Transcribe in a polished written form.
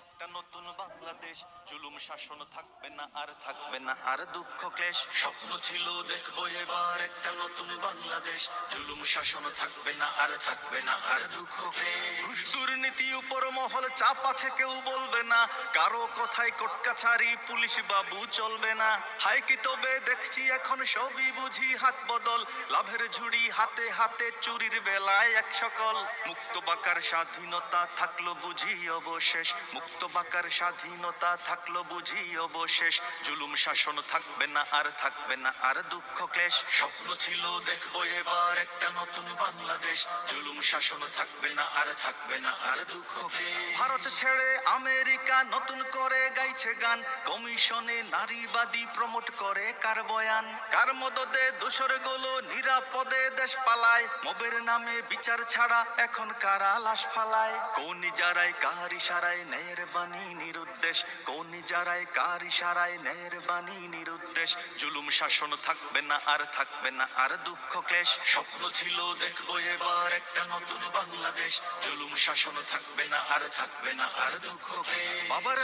একটা নতুন বাংলাদেশ, জুলুম শাসন থাকবে না আর থাকবে না আর দুঃখ ক্লেশ। স্বপ্ন ছিল দেখবো এবার একটা নতুন বাংলাদেশ, জুলুম শাসন থাকবে না আর থাকবে না আর দুঃখ ক্লেশ। ঘুষ দুর্নীতি উপর মহল চাপ আছে কেউ বলবে না, কারো কথায় কোর্ট কাছারি পুলিশ বাবু চলবে না। হাই কি তবে দেখছি এখন সবই বুঝি হাত বদল, লাভের ঝুড়ি হাতে হাতে চুরির বেলায় এক সকল। মুক্ত বাকার স্বাধীনতা থাকলো বুঝি অবশেষ, মুক্ত বাকার স্বাধীনতা থাকলো বুঝি অবশেষ। জুলুম শাসন থাকবে না আর থাকবে না আর দুঃখ ক্লেশ। স্বপ্ন ছিল দেখবো এবার একটা নতুন বাংলাদেশ, জুলুম শাসন থাকবে না আর থাকবে না আর দুঃখ ক্লেশ। ভারত ছেড়ে আমেরিকা নতুন করে গাইছে গান, কমিশনে নারীবাদী প্রমোট করে কার বয়ান। কার মদদে দোসর গুলো নিরাপদে দেশ পালায়, মবের নামে বিচার ছাড়া এখন কারা লাশ ফালায়। কোন যারাই কার ইশারায় ন্যায়ের বাণী নিরুদ্দেশ, কোন যারাই কার ইশারায় ন্যায়ের বাণী নিরুদ্দেশ। জুলুম শাসন থাকবে না আর থাকবে না আর দুঃখ ক্লেশ। স্বপ্ন ছিল দেখবো এবার একটা নতুন বাংলাদেশ, জুলুম শাসন থাকবে না আর থাকবে না আর দুঃখ ক্লেশ। বাবার